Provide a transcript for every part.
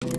Good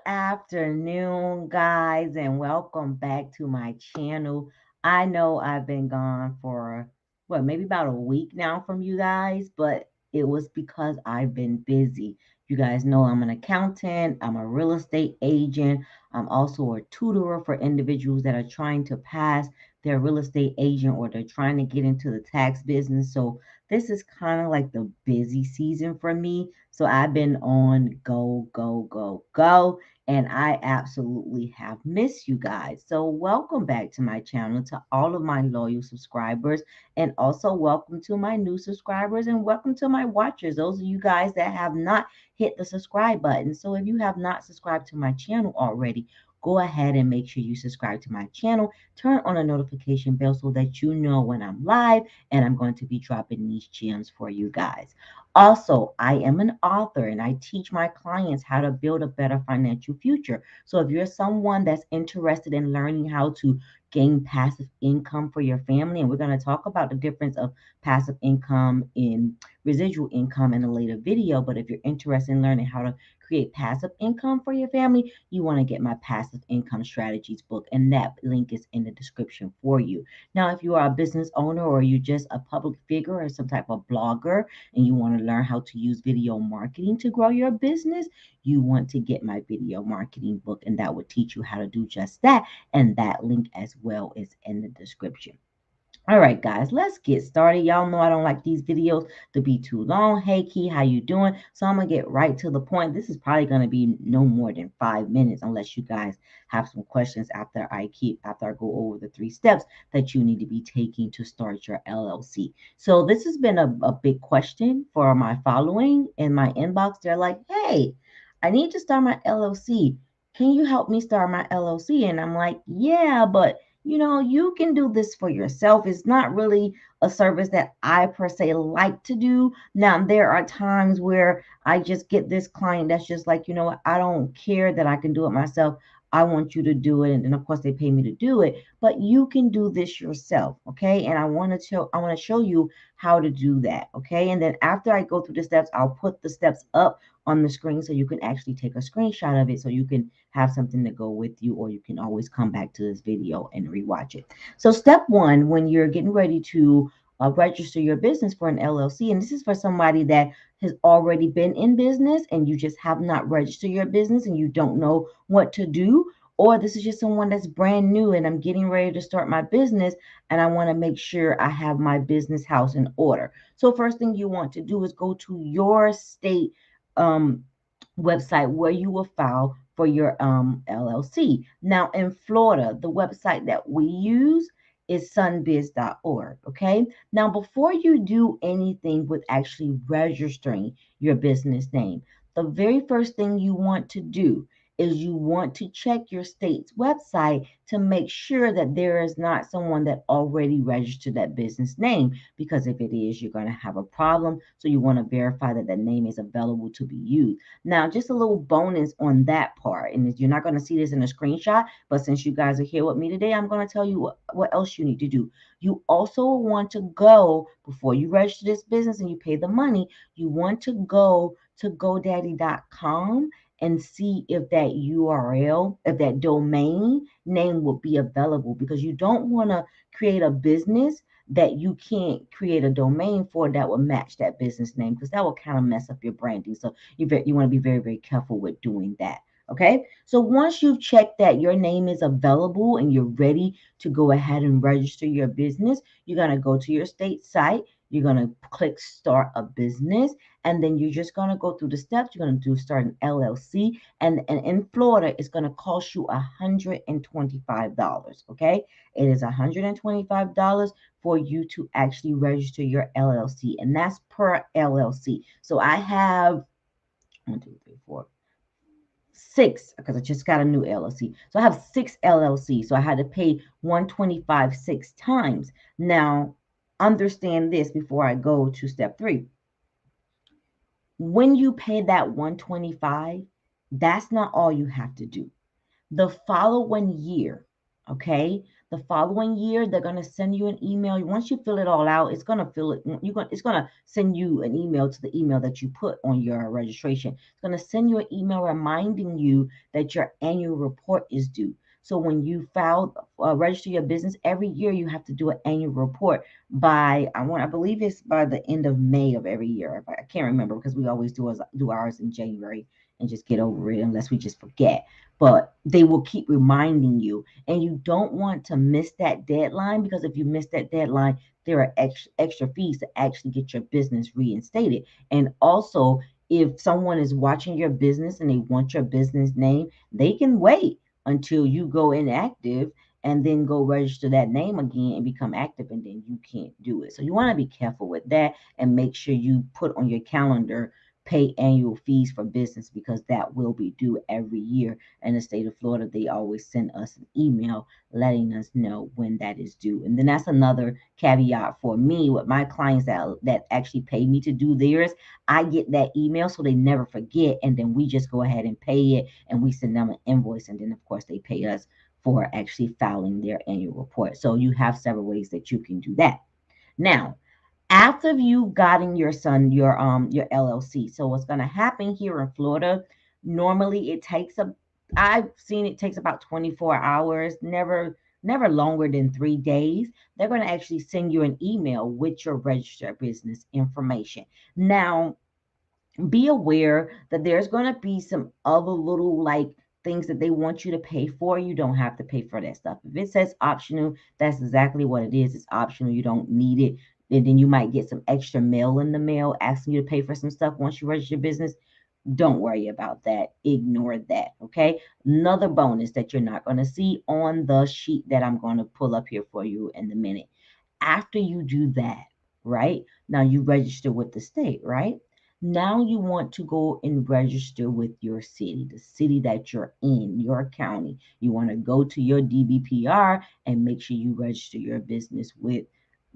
afternoon, guys, and welcome back to my channel. I know I've been gone for maybe about a week now from you guys, but it was because I've been busy. You guys know I'm an accountant, I'm a real estate agent, I'm also a tutorer for individuals that are trying to pass their real estate agent or they're trying to get into the tax business. So this is kind of like the busy season for me. So I've been on go, go, go, go. And I absolutely have missed you guys. So welcome back to my channel, to all of my loyal subscribers. And also welcome to my new subscribers and welcome to my watchers. Those of you guys that have not hit the subscribe button. So if you have not subscribed to my channel already, go ahead and make sure you subscribe to my channel. Turn on a notification bell so that you know when I'm live and I'm going to be dropping these gems for you guys. Also, I am an author and I teach my clients how to build a better financial future. So if you're someone that's interested in learning how to gain passive income for your family, and we're going to talk about the difference of passive income and residual income in a later video, but if you're interested in learning how to create passive income for your family, you want to get my passive income strategies book, and that link is in the description for you. Now, if you are a business owner or you're just a public figure or some type of blogger and you want to learn how to use video marketing to grow your business, you want to get my video marketing book, and that will teach you how to do just that. And that link as well is in the description. All right, guys, let's get started. Y'all know I don't like these videos to be too long. Hey, Key, how you doing? So I'm going to get right to the point. This is probably going to be no more than 5 minutes unless you guys have some questions after I go over the 3 steps that you need to be taking to start your LLC. So this has been a big question for my following in my inbox. They're like, hey, I need to start my LLC. Can you help me start my LLC? And I'm like, yeah, but you can do this for yourself. It's not really a service that I per se like to do. Now, there are times where I just get this client that's just like, you know what, I don't care that I can do it myself. I want you to do it. And then of course they pay me to do it, but you can do this yourself. Okay. And I want to show you how to do that. Okay. And then after I go through the steps, I'll put the steps up on the screen so you can actually take a screenshot of it so you can have something to go with you, or you can always come back to this video and rewatch it. So step 1, when you're getting ready to register your business for an LLC, and this is for somebody that has already been in business and you just have not registered your business and you don't know what to do, or this is just someone that's brand new and I'm getting ready to start my business and I want to make sure I have my business house in order. So first thing you want to do is go to your state website where you will file for your LLC. Now in Florida, the website that we use is sunbiz.org. Okay. Now, before you do anything with actually registering your business name, the very first thing you want to do is you want to check your state's website to make sure that there is not someone that already registered that business name, because if it is, you're going to have a problem. So you want to verify that the name is available to be used. Now, just a little bonus on that part, and you're not going to see this in a screenshot, but since you guys are here with me today, I'm going to tell you what else you need to do. You also want to go, before you register this business and you pay the money, you want to go to GoDaddy.com and see if that URL, if that domain name will be available, because you don't want to create a business that you can't create a domain for that will match that business name, because that will kind of mess up your branding. So you want to be very, very careful with doing that. Okay, so once you've checked that your name is available and you're ready to go ahead and register your business, you're going to go to your state site. You're going to click start a business, and then you're just going to go through the steps. You're going to do start an LLC, and in Florida, it's going to cost you $125. Okay, it is $125 for you to actually register your LLC, and that's per LLC. So I have 1, 2, 3, 4, 6, because I just got a new LLC. So I have 6 LLCs. So I had to pay $125 6 times. Now, understand this before I go to step 3. When you pay that $125, that's not all you have to do. The following year, okay, The following year, they're going to send you an email. Once you fill it all out, it's going to it's going to send you an email to the email that you put on your registration. It's going to send you an email reminding you that your annual report is due. So when you register your business every year, you have to do an annual report I believe it's by the end of May of every year. I can't remember because we always do ours in January and just get over it unless we just forget. But they will keep reminding you, and you don't want to miss that deadline, because if you miss that deadline, there are extra fees to actually get your business reinstated. And also, if someone is watching your business and they want your business name, they can wait until you go inactive and then go register that name again and become active, and then you can't do it. So you want to be careful with that and make sure you put on your calendar pay annual fees for business, because that will be due every year. In the state of Florida, they always send us an email letting us know when that is due. And then that's another caveat for me with my clients that actually pay me to do theirs. I get that email so they never forget, and then we just go ahead and pay it, and we send them an invoice, and then of course they pay us for actually filing their annual report. So you have several ways that you can do that. Now, after you gotten your LLC, so what's going to happen here in Florida, normally I've seen it takes about 24 hours, never longer than 3 days. They're going to actually send you an email with your registered business information. Now, be aware that there's going to be some other little things that they want you to pay for. You don't have to pay for that stuff. If it says optional, that's exactly what it is. It's optional. You don't need it. And then you might get some extra mail in the mail asking you to pay for some stuff once you register your business. Don't worry about that. Ignore that. Okay. Another bonus that you're not going to see on the sheet that I'm going to pull up here for you in a minute. After you do that, right? Now you register with the state, right? Now you want to go and register with your city, the city that you're in, your county. You want to go to your DBPR and make sure you register your business with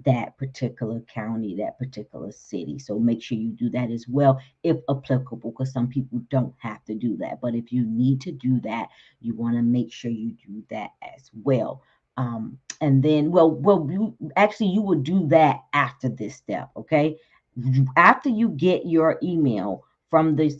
that particular county, that particular city. So make sure you do that as well, if applicable, because some people don't have to do that. But if you need to do that, you want to make sure you do that as well. And then, you would do that after this step, okay? After you get your email from the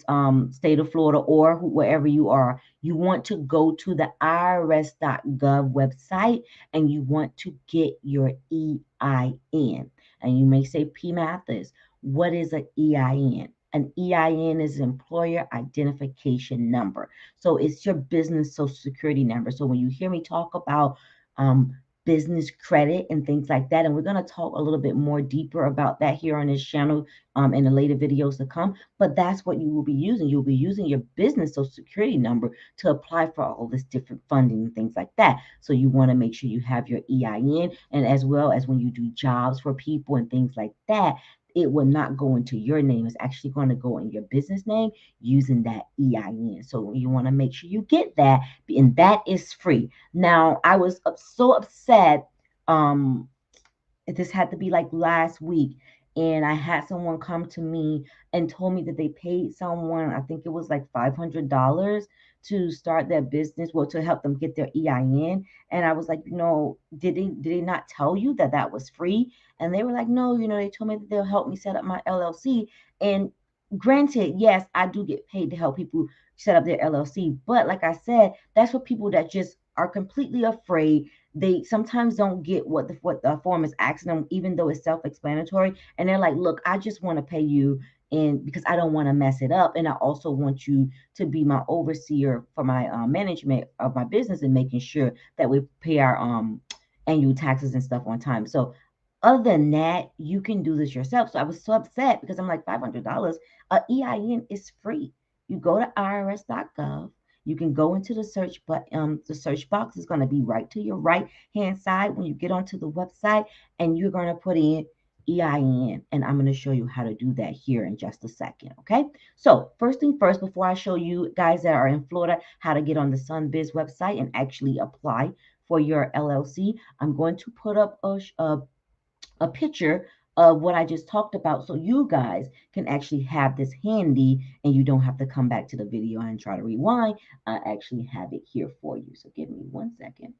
state of Florida or wherever you are, you want to go to the irs.gov website and you want to get your EIN. And you may say, PEEMATHIS, what is an EIN? An EIN is employer identification number. So it's your business social security number. So when you hear me talk about business credit and things like that, and we're going to talk a little bit more deeper about that here on this channel in the later videos to come, but that's what you will be using. You'll be using your business social security number to apply for all this different funding and things like that. So you want to make sure you have your EIN, and as well as when you do jobs for people and things like that, it will not go into your name. It's actually going to go in your business name using that EIN. So you want to make sure you get that, and that is free. Now, I was so upset. This had to be like last week, and I had someone come to me and told me that they paid someone, I think it was like $500 to start their business, well, to help them get their EIN. And I was like, did they not tell you that that was free? And they were like, no, they told me that they'll help me set up my LLC. And granted, yes, I do get paid to help people set up their LLC, but like I said, that's for people that just are completely afraid. They sometimes don't get what the form is asking them, even though it's self-explanatory. And they're like, look, I just want to pay you, and because I don't want to mess it up. And I also want you to be my overseer for my management of my business and making sure that we pay our annual taxes and stuff on time. So other than that, you can do this yourself. So I was so upset because I'm like, $500, a EIN is free. You go to irs.gov. You can go into the search, but the search box is going to be right to your right hand side when you get onto the website, and you're going to put in EIN, and I'm going to show you how to do that here in just a second. Okay, so first thing first, before I show you guys that are in Florida how to get on the SunBiz website and actually apply for your LLC, I'm going to put up a picture of what I just talked about, so you guys can actually have this handy and you don't have to come back to the video and try to rewind. I actually have it here for you. So give me 1 second.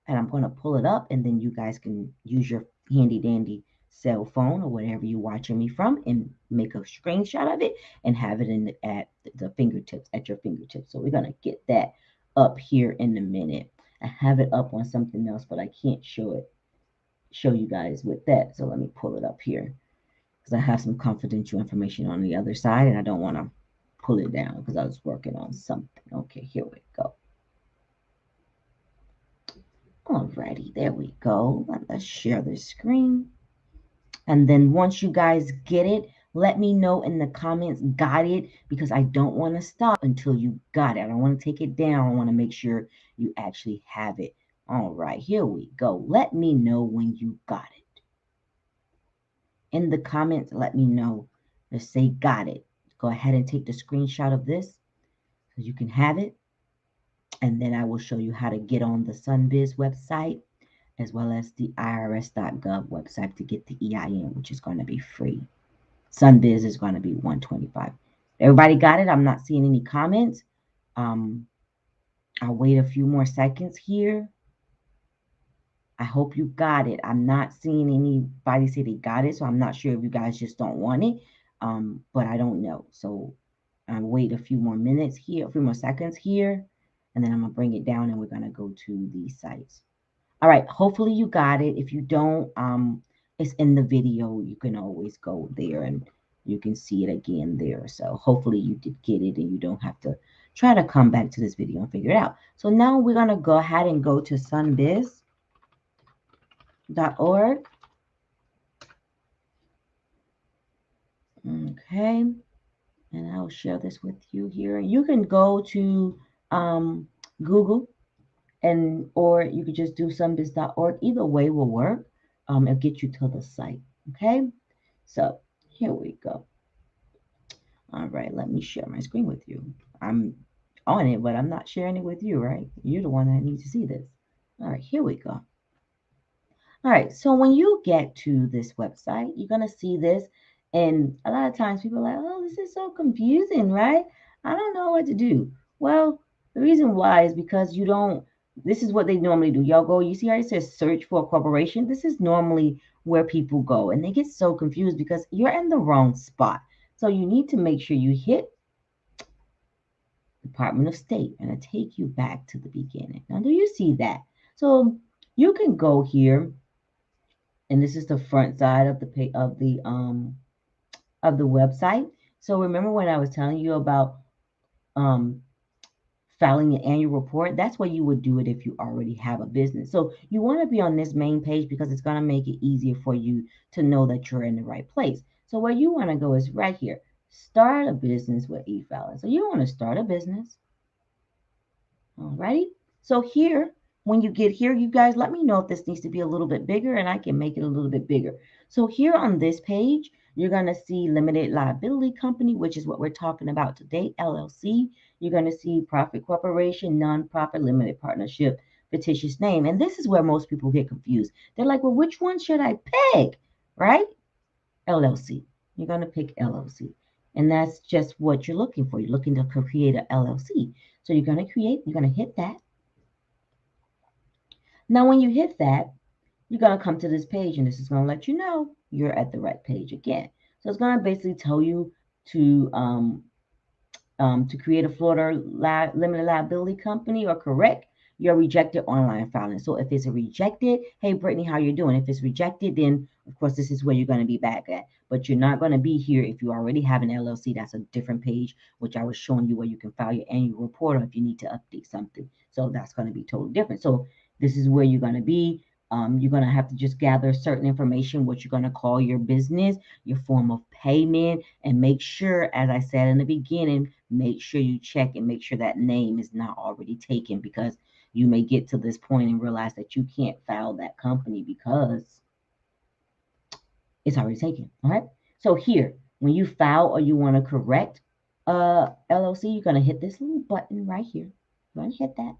and I'm going to pull it up, and then you guys can use your handy dandy cell phone or whatever you're watching me from and make a screenshot of it and have it at the fingertips, at your fingertips. So we're going to get that up here in a minute. I have it up on something else, but I can't show you guys with that. So let me pull it up here because I have some confidential information on the other side and I don't want to pull it down because I was working on something. Okay, here we go. Alrighty, there we go. Let's share the screen. And then once you guys get it, let me know in the comments, got it, because I don't want to stop until you got it. I don't want to take it down. I want to make sure you actually have it. All right, here we go. Let me know when you got it. In the comments, let me know. Just say got it. Go ahead and take the screenshot of this so you can have it. And then I will show you how to get on the SunBiz website as well as the irs.gov website to get the EIN, which is going to be free. SunBiz is going to be $125. Everybody got it? I'm not seeing any comments. I'll wait a few more seconds here. I hope you got it. I'm not seeing anybody say they got it, so I'm not sure if you guys just don't want it, but I don't know. So I'll wait a few more minutes here, a few more seconds here, and then I'm going to bring it down and we're going to go to the sites. All right, hopefully you got it. If you don't, it's in the video. You can always go there and you can see it again there. So hopefully you did get it and you don't have to try to come back to this video and figure it out. So now we're going to go ahead and go to sunbiz.org. Okay, and I'll share this with you here. You can go to Google or you could just do sunbiz.org. Either way will work. It'll get you to the site. Okay, so here we go. All right, let me share my screen with you. I'm on it, but I'm not sharing it with you, right? You're the one that needs to see this. All right, here we go. All right, so when you get to this website, you're going to see this. And a lot of times people are like, oh, this is so confusing, right? I don't know what to do. Well, the reason why is because you don't, this is what they normally do. Y'all go, you see how it says search for a corporation? This is normally where people go. And they get so confused because you're in the wrong spot. So you need to make sure you hit Department of State. And I take you back to the beginning. Now, do you see that? So you can go here. And this is the front side of the website. So remember when I was telling you about filing your annual report? That's where you would do it if you already have a business. So you want to be on this main page because it's going to make it easier for you to know that you're in the right place. So where you want to go is right here. Start a business with e-filing. So you want to start a business. Alrighty. So here, when you get here, you guys let me know if this needs to be a little bit bigger and I can make it a little bit bigger. So here on this page, you're going to see limited liability company, which is what we're talking about today, LLC. You're going to see profit corporation, nonprofit, limited partnership, fictitious name. And this is where most people get confused. They're like, well, which one should I pick? Right? LLC. You're going to pick LLC. And that's just what you're looking for. You're looking to create an LLC. So you're going to hit that. Now, when you hit that, you're going to come to this page, and this is going to let you know you're at the right page again. So it's going to basically tell you to create a Florida limited liability company or correct your rejected online filing. So if it's a rejected, hey, Brittany, how you doing? If it's rejected, then of course, this is where you're going to be back at. But you're not going to be here if you already have an LLC. That's a different page, which I was showing you where you can file your annual report or if you need to update something. So that's going to be totally different. So this is where you're going to be. You're going to have to just gather certain information, what you're going to call your business, your form of payment, and make sure, as I said in the beginning, make sure you check and make sure that name is not already taken because you may get to this point and realize that you can't file that company because it's already taken. All right. So here, when you file or you want to correct LLC, you're going to hit this little button right here. You're going to hit that.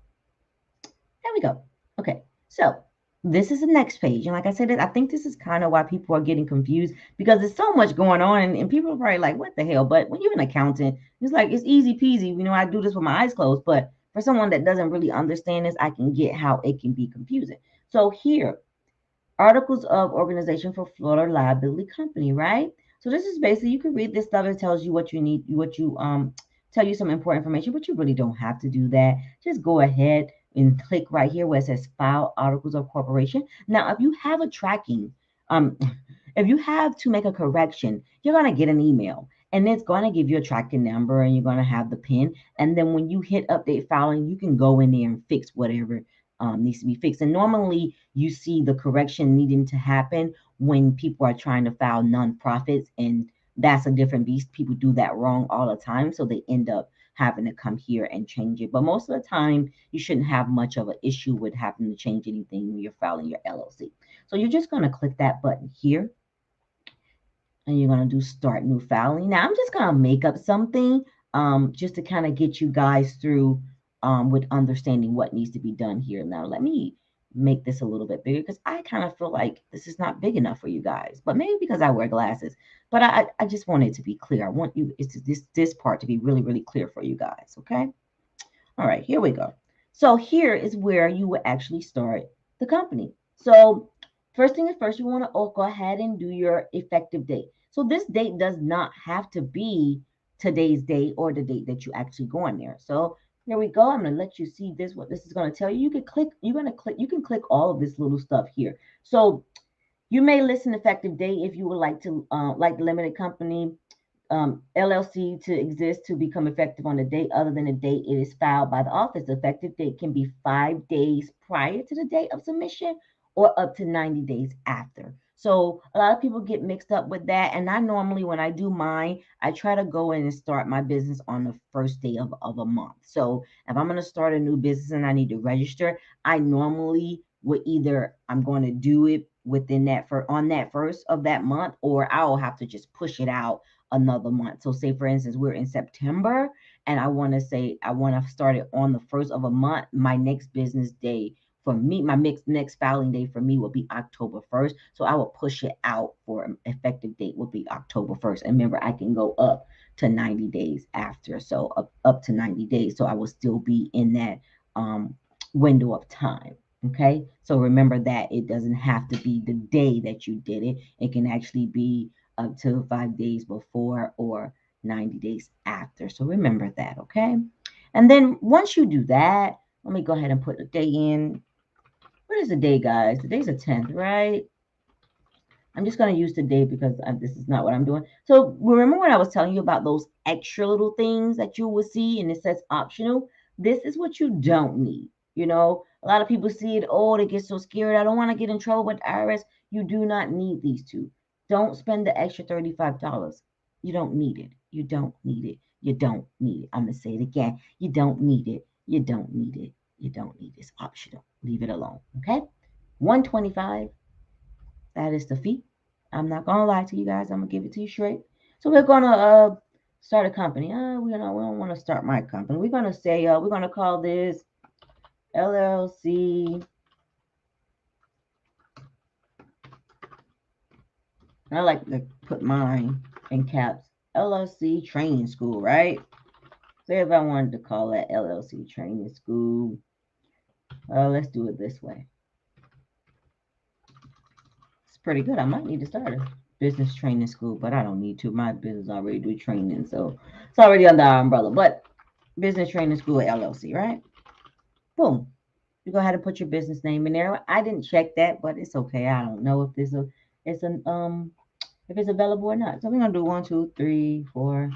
There we go. Okay. So this is the next page. And like I said, I think this is kind of why people are getting confused because there's so much going on and people are probably like, what the hell? But when you're an accountant, it's like, it's easy peasy. You know, I do this with my eyes closed, but for someone that doesn't really understand this, I can get how it can be confusing. So here, articles of organization for Florida liability company, right? So this is basically, you can read this stuff. It tells you what you need, what you tell you some important information, but you really don't have to do that. Just go ahead and click right here where it says file articles of corporation. Now, if you have a tracking, um, if you have to make a correction, you're gonna get an email. And it's going to give you a tracking number and you're going to have the pin. And then when you hit update filing, you can go in there and fix whatever needs to be fixed. And normally you see the correction needing to happen when people are trying to file nonprofits, and that's a different beast. People do that wrong all the time, so they end up having to come here and change it. But most of the time, you shouldn't have much of an issue with having to change anything when you're filing your LLC. So you're just going to click that button here and you're going to do start new filing. Now I'm just going to make up something just to kind of get you guys through with understanding what needs to be done here. Now let me make this a little bit bigger because I kind of feel like this is not big enough for you guys, but maybe because I wear glasses. But I just want it to be clear. I want you, it's this part to be really, really clear for you guys. Okay. All right, here we go. So here is where you would actually start the company. So first thing is first, you want to go ahead and do your effective date. So this date does not have to be today's date or the date that you actually go on there. So here we go. I'm going to let you see this, what this is going to tell you. You can click, you can click all of this little stuff here. So you may list an effective date if you would like to, like the limited company LLC to exist to become effective on the date other than the date it is filed by the office. The effective date can be 5 days prior to the date of submission or up to 90 days after. So a lot of people get mixed up with that. And I normally, when I do mine, I try to go in and start my business on the first day of a month. So if I'm going to start a new business and I need to register, I normally would either I'm going to do it within that for on that first of that month, or I'll have to just push it out another month. So say for instance, we're in September and I want to say I want to start it on the first of a month. My next business day for me, my next filing day for me will be October 1st. So I will push it out for an effective date will be October 1st. And remember, I can go up to 90 days after. So up to 90 days. So I will still be in that window of time. Okay. So remember that it doesn't have to be the day that you did it. It can actually be up to 5 days before or 90 days after. So remember that, okay? And then once you do that, let me go ahead and put the day in. What is the day, guys? The day's the 10th, right? I'm just going to use the day because this is not what I'm doing. So remember when I was telling you about those extra little things that you will see and it says optional? This is what you don't need. You know, a lot of people see it. Oh, they get so scared. I don't want to get in trouble with the IRS. You do not need these two. Don't spend the extra $35. You don't need it. You don't need it. You don't need it. I'm going to say it again. You don't need it. You don't need it. You don't need it. It's optional. Leave it alone. Okay? 125. That is the fee. I'm not gonna lie to you guys. I'm gonna give it to you straight. So we're gonna start a company. We don't want to start my company. We're gonna say we're gonna call this LLC. I like to put mine in caps. LLC Training School, right? Say if I wanted to call that LLC Training School. Let's do it this way. It's pretty good. I might need to start a business training school, but I don't need to. My business already do training, so it's already under our umbrella. But business training school LLC, right? Boom. You go ahead and put your business name in there. I didn't check that, but it's okay. I don't know if if it's available or not. So we're gonna do 1, 2, 3, 4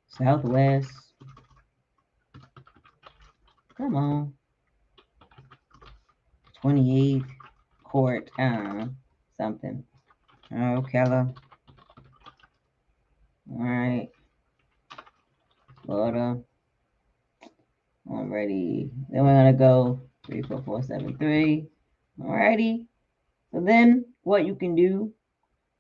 Southwest. Come on. 28 Court something. Oh, Keller. All right. Florida. Alrighty. Then we're gonna go 34473. Alrighty. So then what you can do,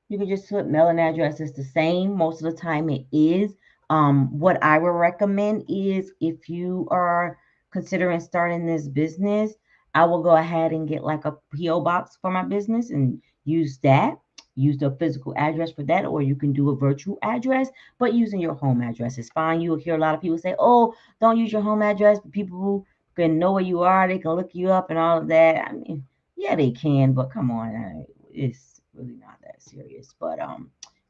you can just put mailing address is the same. Most of the time it is. What I would recommend is if you are considering starting this business, I will go ahead and get like a PO box for my business and use that. use the physical address for that, or you can do a virtual address, but using your home address is fine. You'll hear a lot of people say, oh, don't use your home address. People who can know where you are, they can look you up and all of that. I mean, yeah, they can, but come on, it's really not that serious. But if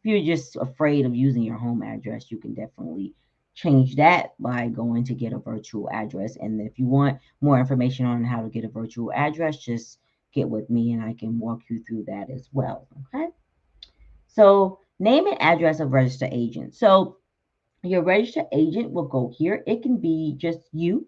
you're just afraid of using your home address, you can definitely change that by going to get a virtual address. And if you want more information on how to get a virtual address, just get with me and I can walk you through that as well. Okay. So, name and address of registered agent. So, your registered agent will go here. It can be just you.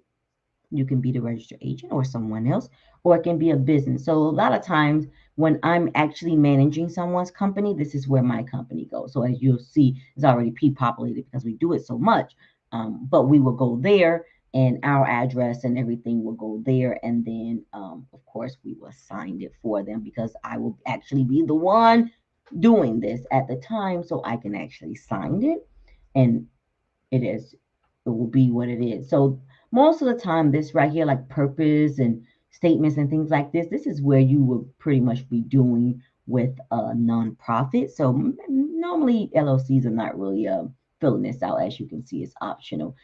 You can be the registered agent or someone else, or it can be a business. So, a lot of times when I'm actually managing someone's company, this is where my company goes. So, as you'll see, it's already pre-populated because we do it so much. But we will go there and our address and everything will go there. And then, of course, we will sign it for them because I will actually be the one doing this at the time. So I can actually sign it. And it will be what it is. So most of the time, this right here, like purpose and statements and things like this is where you will pretty much be doing with a nonprofit. So normally LLCs are not really filling this out. As you can see, it's optional.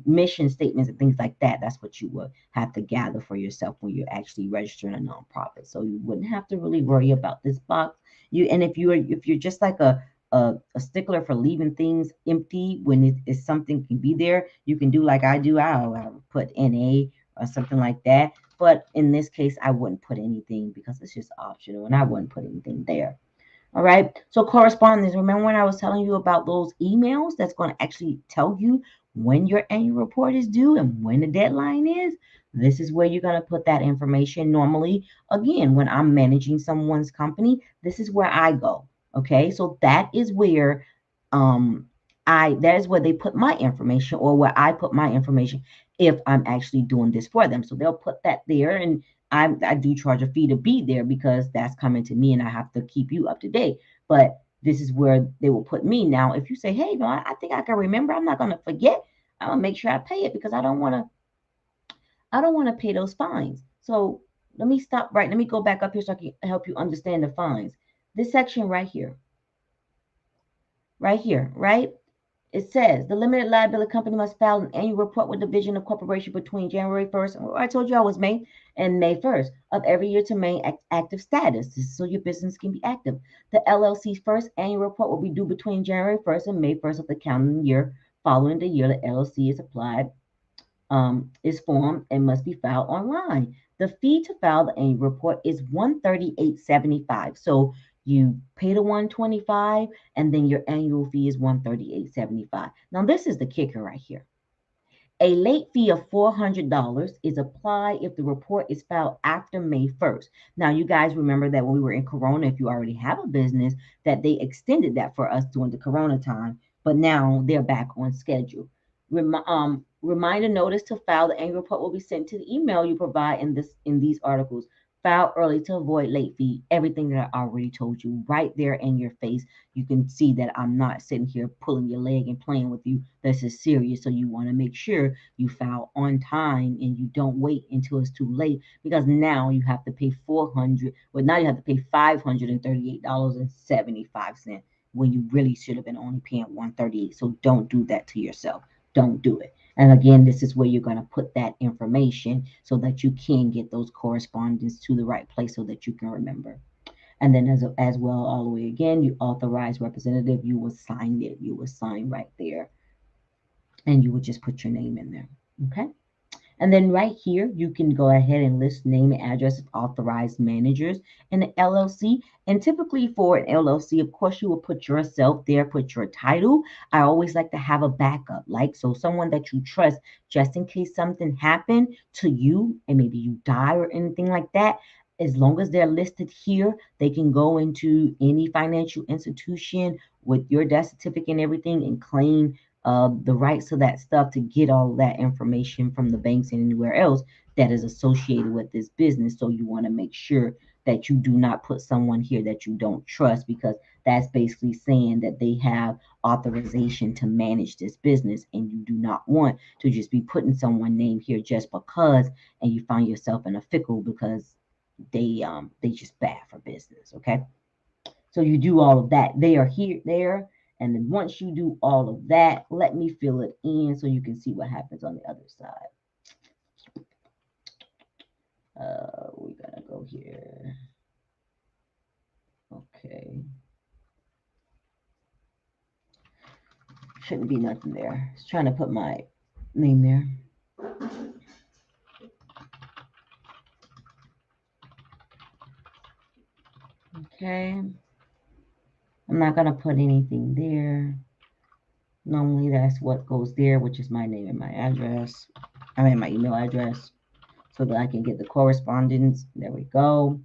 Mission statements and things like that, that's what you will have to gather for yourself when you're actually registering a nonprofit. So you wouldn't have to really worry about this box. And if you're just like a stickler for leaving things empty when it is something can be there, you can do like I do. I'll put NA or something like that. But in this case, I wouldn't put anything because it's just optional and I wouldn't put anything there. All right. So correspondence. Remember when I was telling you about those emails that's going to actually tell you when your annual report is due and when the deadline is? This is where you're going to put that information. Normally, again, when I'm managing someone's company, this is where I go. Okay. So that is where um that is where they put my information or where I put my information if I'm actually doing this for them. So they'll put that there and I do charge a fee to be there because that's coming to me and I have to keep you up to date. But this is where they will put me. Now, if you say, hey, no, I think I can remember, I'm not going to forget. I'm going to make sure I pay it because I don't want to pay those fines. So let me stop right. Let me go back up here so I can help you understand the fines. This section right here, right? It says the limited liability company must file an annual report with division of corporation between January 1st, I told you I was May, and May 1st of every year to maintain active status. This is so your business can be active. The LLC's first annual report will be due between January 1st and May 1st of the calendar year following the year the LLC is applied, is formed and must be filed online. The fee to file the annual report is $138.75. So you pay the $125 and then your annual fee is $138.75. Now this is the kicker right here. A late fee of $400 is applied if the report is filed after May 1st. Now, you guys remember that when we were in Corona, if you already have a business, that they extended that for us during the Corona time, but now they're back on schedule. Reminder notice to file the annual report will be sent to the email you provide in these articles. File early to avoid late fee. Everything that I already told you right there in your face. You can see that I'm not sitting here pulling your leg and playing with you. This is serious. So you want to make sure you file on time and you don't wait until it's too late because now you have to pay now you have to pay $538.75 when you really should have been only paying $138. So don't do that to yourself. Don't do it. And again, this is where you're going to put that information so that you can get those correspondence to the right place so that you can remember. And then as well, all the way again, you authorize representative, you will sign it. You will sign right there and you would just put your name in there. Okay. And then right here, you can go ahead and list name and address of authorized managers in the LLC. And typically for an LLC, of course, you will put yourself there, put your title. I always like to have a backup, like so someone that you trust, just in case something happened to you and maybe you die or anything like that. As long as they're listed here, they can go into any financial institution with your death certificate and everything and claim the rights to that stuff to get all that information from the banks and anywhere else that is associated with this business. So you want to make sure that you do not put someone here that you don't trust because that's basically saying that they have authorization to manage this business and you do not want to just be putting someone name here just because and you find yourself in a pickle because they just bad for business. Okay. So you do all of that. They are here, there. And then once you do all of that, let me fill it in so you can see what happens on the other side. We're going to go here. Okay. Shouldn't be nothing there. Just trying to put my name there. Okay. I'm not going to put anything there. Normally that's what goes there, which is my name and my address. I mean my email address, so that I can get the correspondence. There we go.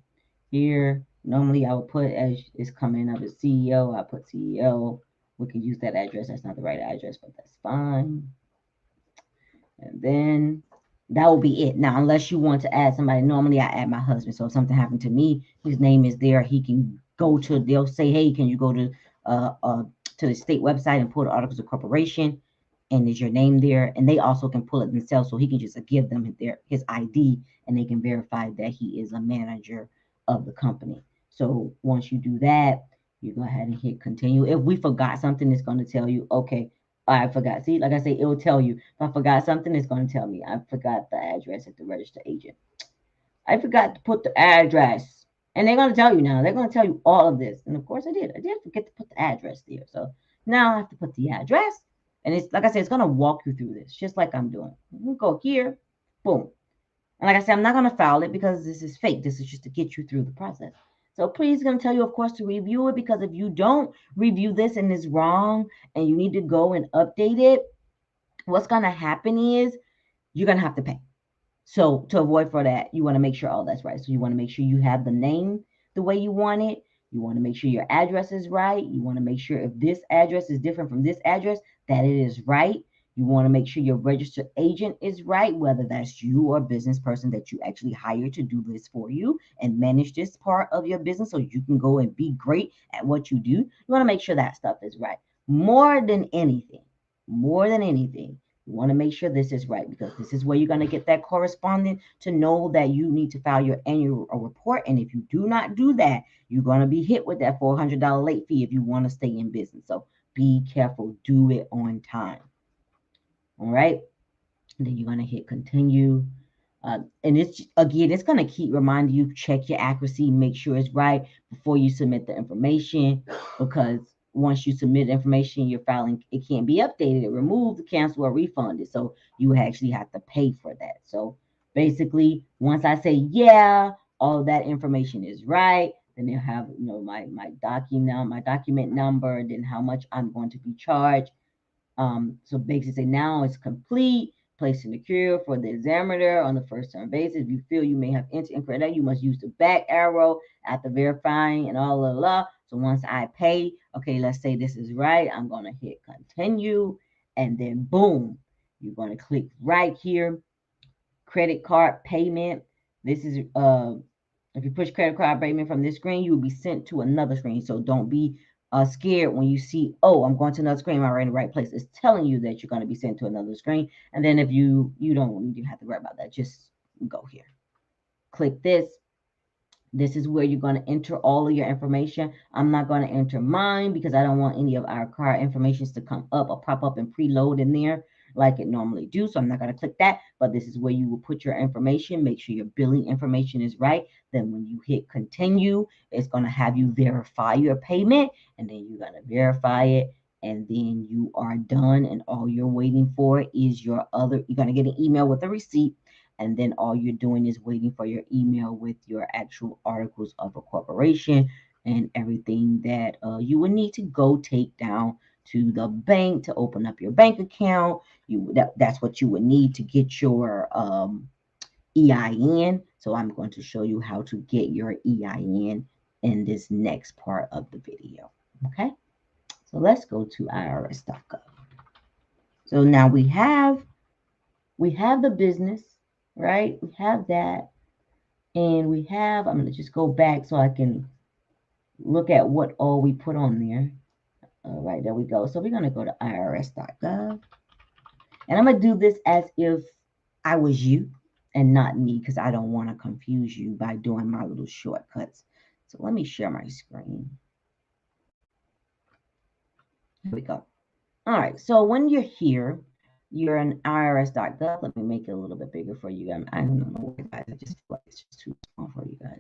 Here, normally I would put, as is coming up as CEO, I put CEO. We can use that address. That's not the right address, but that's fine. And then that will be it. Now, unless you want to add somebody, normally I add my husband. So if something happened to me, his name is there. He can go to, they'll say, hey, can you go to the state website and pull the articles of corporation? And is your name there? And they also can pull it themselves. So he can just give them his ID and they can verify that he is a manager of the company. So once you do that, you go ahead and hit continue. If we forgot something, it's going to tell you, okay, I forgot. See, like I say, it will tell you. If I forgot something, it's going to tell me. I forgot the address at the register agent. I forgot to put the address. And they're going to tell you now. They're going to tell you all of this. And of course I did. I did forget to put the address there. So now I have to put the address. And it's, like I said, it's going to walk you through this, just like I'm doing. You go here, boom. And like I said, I'm not going to file it because this is fake. This is just to get you through the process. So please going to tell you, of course, to review it, because if you don't review this and it's wrong and you need to go and update it, what's going to happen is you're going to have to pay. So to avoid for that, you want to make sure all that's right. So you want to make sure you have the name the way you want it. You want to make sure your address is right. You want to make sure if this address is different from this address, that it is right. You want to make sure your registered agent is right, whether that's you or a business person that you actually hire to do this for you and manage this part of your business so you can go and be great at what you do. You want to make sure that stuff is right. More than anything, you want to make sure this is right, because this is where you're going to get that correspondent to know that you need to file your annual report. And if you do not do that, you're going to be hit with that $400 late fee if you want to stay in business. So be careful. Do it on time. All right. And then you're going to hit continue. And it's, again, it's going to keep reminding you, check your accuracy, make sure it's right before you submit the information, because once you submit information, you're filing, it can't be updated, removed, canceled, or refunded. So you actually have to pay for that. So basically, once I say, yeah, all of that information is right, then they'll have, my document number, and then how much I'm going to be charged. So basically, now it's complete. Placing the cure for the examiner on the first term basis. If you feel you may have entered incorrect, you must use the back arrow after verifying and all of that. So once I pay, okay, let's say this is right. I'm going to hit continue, and then boom, you're going to click right here, credit card payment. This is if you push credit card payment from this screen, you will be sent to another screen. So don't be scared when you see, oh, I'm going to another screen. Am I in the right place? It's telling you that you're going to be sent to another screen. And then if you don't have to worry about that, just go here. Click this. This is where you're going to enter all of your information. I'm not going to enter mine because I don't want any of our card information to come up or pop up and preload in there like it normally do. So I'm not going to click that, but this is where you will put your information. Make sure your billing information is right. Then when you hit continue, it's going to have you verify your payment, and then you're going to verify it, and then you are done. And all you're waiting for is you're going to get an email with a receipt. And then all you're doing is waiting for your email with your actual articles of incorporation and everything that you would need to go take down to the bank to open up your bank account. That's what you would need to get your EIN. So I'm going to show you how to get your EIN in this next part of the video. Okay, so let's go to irs.gov. So now we have the business, right? We have that. And we have, I'm going to just go back so I can look at what all we put on there. All right, there we go. So we're going to go to irs.gov. And I'm going to do this as if I was you and not me, because I don't want to confuse you by doing my little shortcuts. So let me share my screen. Here we go. All right, so when you're here, you're in irs.gov. Let me make it a little bit bigger for you. I don't know why, guys. I just feel like it's just too small for you guys.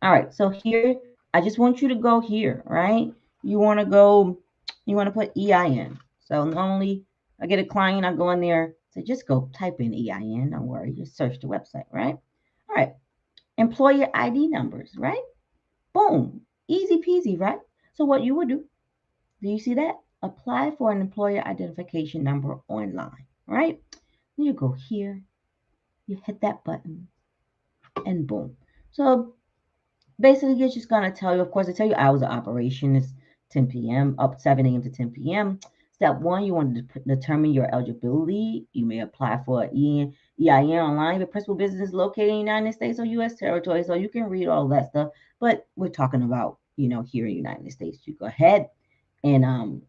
All right, so here, I just want you to go here, right? You want to go, you want to put EIN. So normally I get a client, I go in there, so just go type in EIN. Don't worry, just search the website, right? All right, employer ID numbers, right? Boom, easy peasy, right? So what you would do you see that? Apply for an employer identification number online, right? Then you go here, you hit that button, and boom. So basically, it's just gonna tell you, of course, they tell you hours of operation is 10 p.m. up 7 a.m. to 10 p.m. Step one, you want to determine your eligibility. You may apply for an EIN online with principal business located in the United States or U.S. territory. So you can read all that stuff. But we're talking about, here in the United States. You go ahead and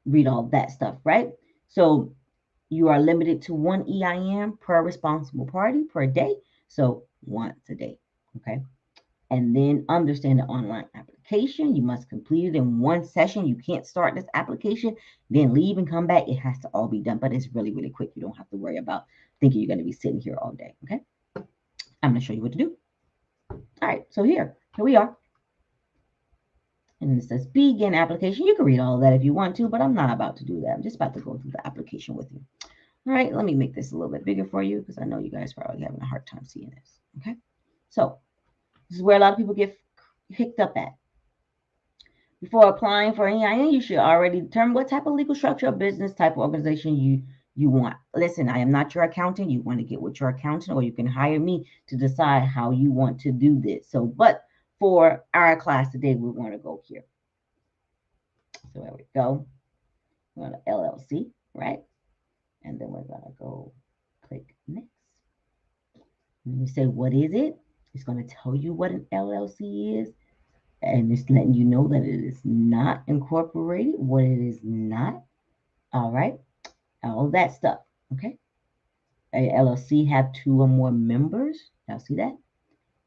read all that stuff, right? So you are limited to one EIN per responsible party per day. So once a day, okay? And then understand the online application. You must complete it in one session. You can't start this application, then leave and come back. It has to all be done, but it's really, really quick. You don't have to worry about thinking you're going to be sitting here all day, okay? I'm going to show you what to do. All right, so here we are. And it says begin application. You can read all of that if you want to, but I'm not about to do that. I'm just about to go through the application with you. All right, let me make this a little bit bigger for you because I know you guys are probably having a hard time seeing this. Okay, so this is where a lot of people get hicked up at. Before applying for an EIN, you should already determine what type of legal structure or business type of organization you want. Listen, I am not your accountant. You want to get with your accountant, or you can hire me to decide how you want to do this. So, but for our class today, we want to go here. So there we go. We're going to LLC, right? And then we're going to go click next. And you say, what is it? It's going to tell you what an LLC is. And it's letting you know that it is not incorporated, what it is not. All right. All that stuff. Okay. A LLC have 2 or more members. Y'all see that?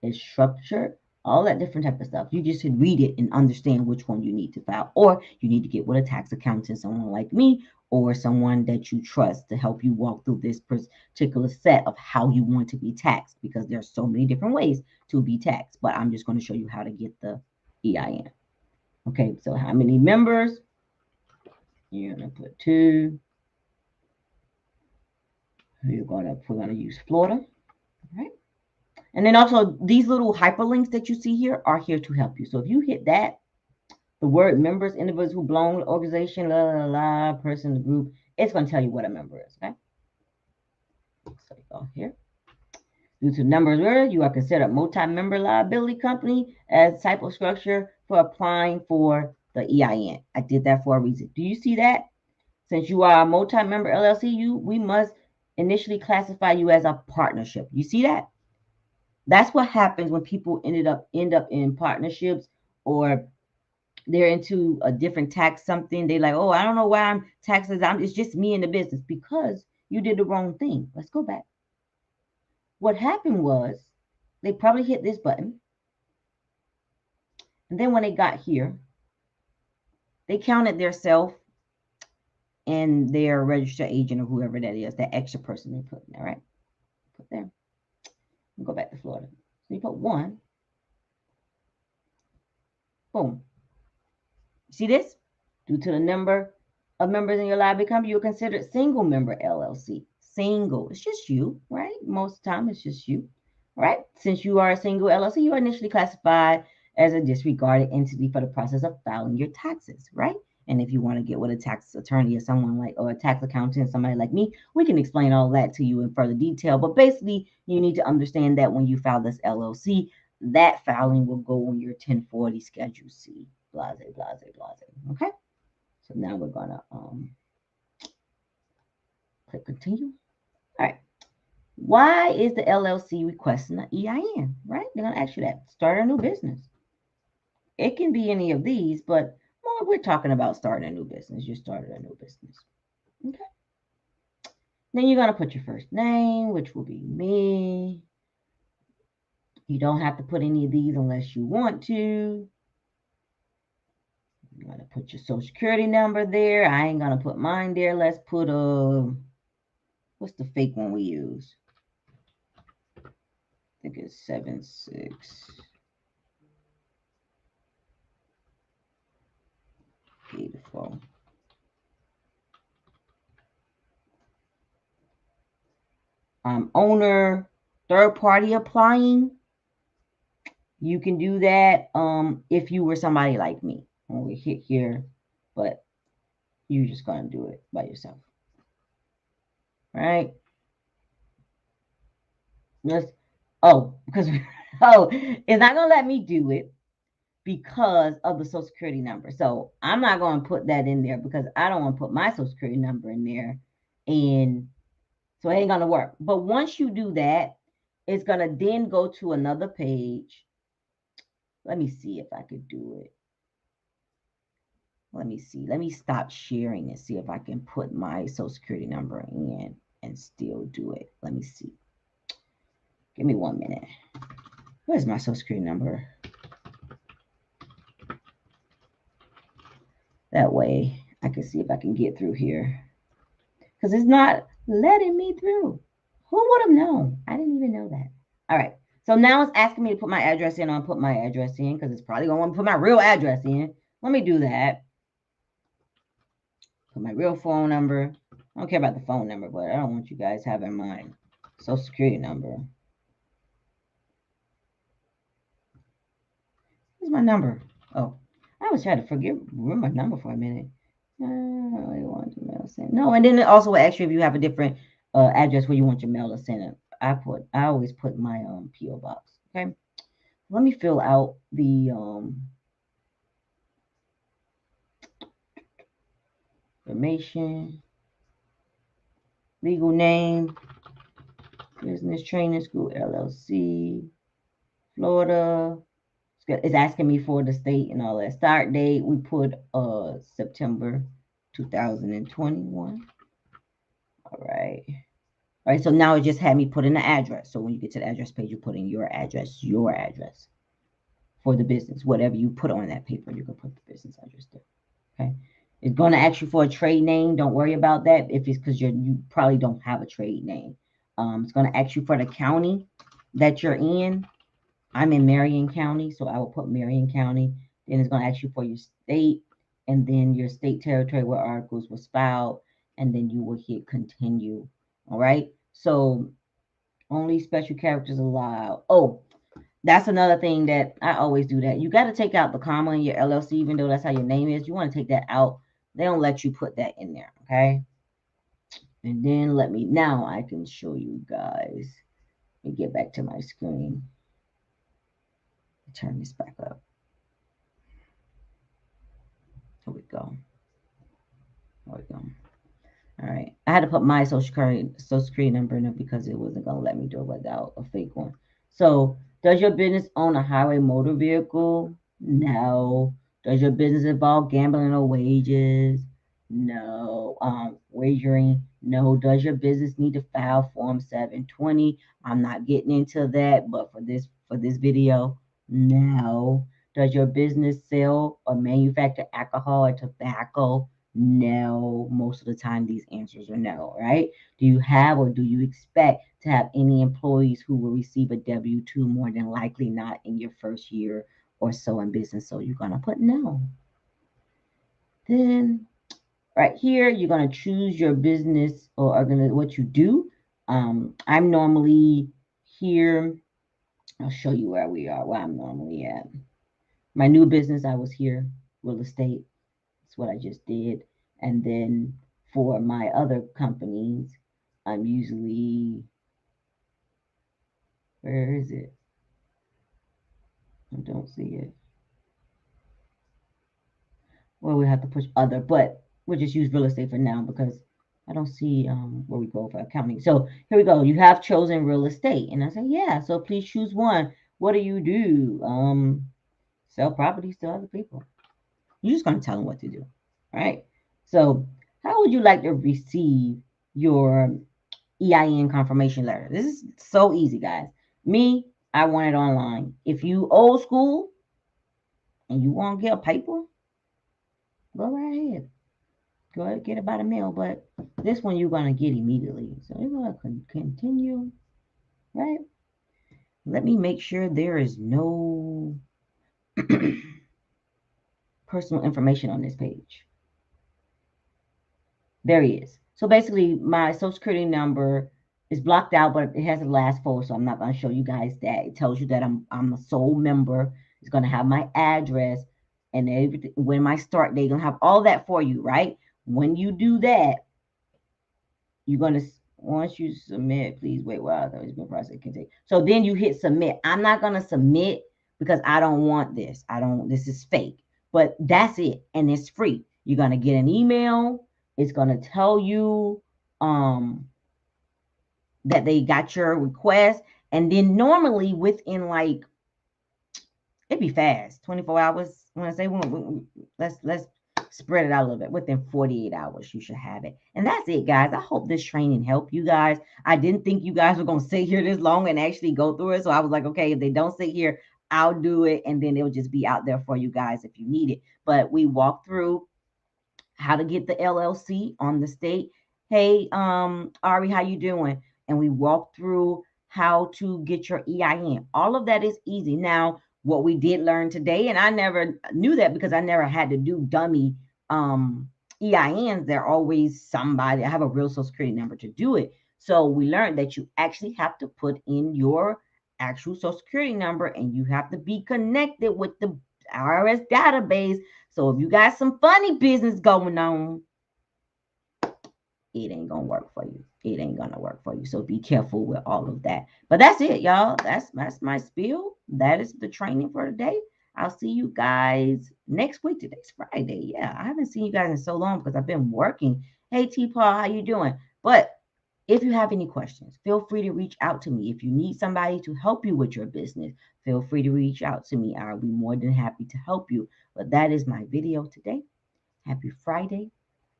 It's structured, all that different type of stuff. You just should read it and understand which one you need to file, or you need to get with a tax accountant, someone like me, or someone that you trust to help you walk through this particular set of how you want to be taxed, because there's so many different ways to be taxed. But I'm just going to show you how to get the EIN. Okay, so how many members? You're going to put 2. We're going to use Florida. All right. And then also these little hyperlinks that you see here are here to help you. So if you hit that, the word members, individuals who belong to organization, person, group, it's going to tell you what a member is, okay? So you go here. Due to numbers, you are considered a multi-member liability company as type of structure for applying for the EIN. I did that for a reason. Do you see that? Since you are a multi-member LLC, we must initially classify you as a partnership. You see that? That's what happens when people end up in partnerships, or they're into a different tax something. They like, oh, I don't know why I'm taxes. It's just me in the business, because you did the wrong thing. Let's go back. What happened was they probably hit this button. And then when they got here, they counted their self and their registered agent or whoever that is, that extra person they put in there, right? Put there. We'll go back to Florida. So you put 1. Boom. See this? Due to the number of members in your liability company, you're considered single member LLC. Single. It's just you, right? Most of the time, it's just you, right? Since you are a single LLC, you are initially classified as a disregarded entity for the process of filing your taxes, right? And if you want to get with a tax attorney or someone like, or a tax accountant, somebody like me, we can explain all that to you in further detail. But basically, you need to understand that when you file this LLC, that filing will go on your 1040 Schedule C. Blase, blase, blase. Okay. So now we're gonna click continue. All right. Why is the LLC requesting an EIN? Right? They're gonna ask you that. Start a new business. It can be any of these, but more we're talking about starting a new business. You started a new business. Okay. Then you're gonna put your first name, which will be me. You don't have to put any of these unless you want to. I'm going to put your social security number there. I ain't going to put mine there. Let's put what's the fake one we use? I think it's 7684. Owner, third party applying. You can do that if you were somebody like me. When we hit here, but you're just going to do it by yourself. Right? Let's, because, it's not going to let me do it because of the social security number. So I'm not going to put that in there because I don't want to put my social security number in there. And so it ain't going to work. But once you do that, it's going to then go to another page. Let me see if I could do it. Let me see. Let me stop sharing and see if I can put my social security number in and still do it. Let me see. Give me 1 minute. Where's my social security number? That way I can see if I can get through here. Because it's not letting me through. Who would have known? I didn't even know that. All right. So now it's asking me to put my address in. I'll put my address in because it's probably going to want to put my real address in. Let me do that. Put my real phone number. I don't care about the phone number, but I don't want you guys having my social security number. Where's my number? Oh, I was trying to remember my number for a minute. No, and then it also will ask you if you have a different address where you want your mail to send it. I always put my PO box. Okay, let me fill out the information, legal name, business training school LLC, Florida. It's asking me for the state and all that. Start date, we put September 2021. All right. All right, so now it just had me put in the address. So when you get to the address page, you put in your address for the business. Whatever you put on that paper, you can put the business address there. Okay. It's going to ask you for a trade name. Don't worry about that if it's because you probably don't have a trade name. It's going to ask you for the county that you're in. I'm in Marion County, so I will put Marion County. Then it's going to ask you for your state and then your state territory where articles was filed, and then you will hit continue. All right. So only special characters allowed. Oh, that's another thing that I always do that. You got to take out the comma in your LLC, even though that's how your name is. You want to take that out. They don't let you put that in there. Okay. And then now I can show you guys. Let me get back to my screen. Turn this back up. Here we go. There we go. All right. I had to put my social security number in it because it wasn't going to let me do it without a fake one. So, does your business own a highway motor vehicle? No. Does your business involve gambling or wages? No. Wagering? No. Does your business need to file Form 720? I'm not getting into that, but for this video, no. Does your business sell or manufacture alcohol or tobacco? No. Most of the time these answers are no, right? Do you have or do you expect to have any employees who will receive a W-2? More than likely not in your first year or so in business, so you're going to put no. Then right here you're going to choose your business or what you do. I'm normally here. I'll show you where I'm normally at. My new business, I was here, real estate. That's what I just did. And then for my other companies, I'm usually, where is it? I don't see it. Well, we have to push other, but we'll just use real estate for now because I don't see where we go for accounting. So here we go. You have chosen real estate. And I say, yeah, so please choose one. What do you do? Sell properties to other people. You're just going to tell them what to do. Right? So how would you like to receive your EIN confirmation letter? This is so easy, guys. Me, I want it online. If you old school and you want to get a paper, Go right ahead. Go ahead, get about a mail, but this one you're gonna get immediately. So we're gonna continue, right? Let me make sure there is no personal information on this page. There he is. So basically, my social security number is blocked out, but it has the last four, so I'm not going to show you guys that. It tells you that I'm a sole member. It's going to have my address and everything. When my start date, going to have all that for you, right? When you do that, you're going to once you submit, please wait while it's been processed. Can take. So then you hit submit. I'm not going to submit because I don't want this. I don't. This is fake. But that's it, and it's free. You're going to get an email. It's going to tell you that they got your request, and then normally within like it'd be fast 24 hours. When I say let's spread it out a little bit. Within 48 hours you should have it, and that's it, guys. I hope this training helped you guys. I didn't think you guys were going to sit here this long and actually go through it, so I was like, okay, if they don't sit here, I'll do it, and then it'll just be out there for you guys if you need it. But we walked through how to get the LLC on the state. Hey, Ari, how you doing? And we walked through how to get your EIN. All of that is easy. Now, what we did learn today, and I never knew that because I never had to do dummy EINs. They're always somebody. I have a real social security number to do it. So we learned that you actually have to put in your actual social security number, and you have to be connected with the IRS database. So if you got some funny business going on, it ain't gonna work for you. It ain't gonna work for you. So be careful with all of that. But that's it, y'all. That's my spiel. That is the training for today. I'll see you guys next week. Today's Friday. Yeah, I haven't seen you guys in so long because I've been working. Hey T Paul, how you doing? But if you have any questions, feel free to reach out to me. If you need somebody to help you with your business, feel free to reach out to me. I'll be more than happy to help you. But that is my video today. Happy Friday.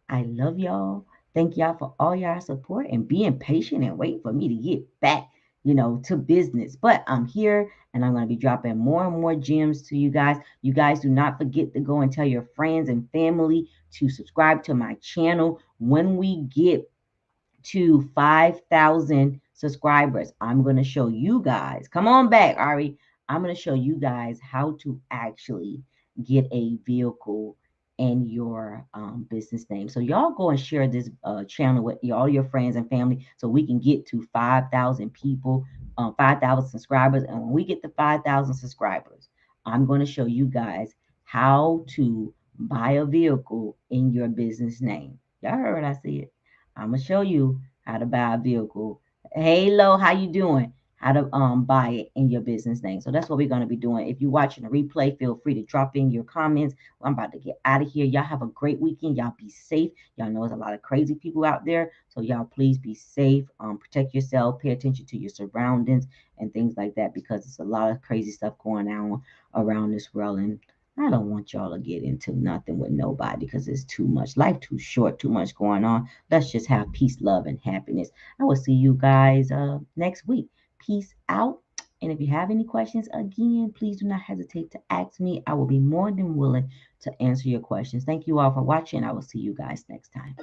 I love y'all. Thank y'all for all y'all support and being patient and waiting for me to get back, to business. But I'm here and I'm going to be dropping more and more gems to you guys. You guys do not forget to go and tell your friends and family to subscribe to my channel. When we get to 5,000 subscribers, I'm going to show you guys. Come on back, Ari. I'm going to show you guys how to actually get a vehicle and your business name. So y'all go and share this channel with all your friends and family so we can get to 5,000 people, 5,000 subscribers. And when we get to 5,000 subscribers, I'm going to show you guys how to buy a vehicle in your business name. Y'all heard I see it. I'm gonna show you how to buy a vehicle. Hey, Lo, how you doing? How to buy it in your business name. So that's what we're gonna be doing. If you're watching a replay, feel free to drop in your comments. I'm about to get out of here. Y'all have a great weekend. Y'all be safe. Y'all know there's a lot of crazy people out there. So y'all please be safe. Protect yourself. Pay attention to your surroundings and things like that because it's a lot of crazy stuff going on around this world. And I don't want y'all to get into nothing with nobody because it's too much. Life too short, too much going on. Let's just have peace, love, and happiness. I will see you guys next week. Peace out. And if you have any questions, again, please do not hesitate to ask me. I will be more than willing to answer your questions. Thank you all for watching. I will see you guys next time.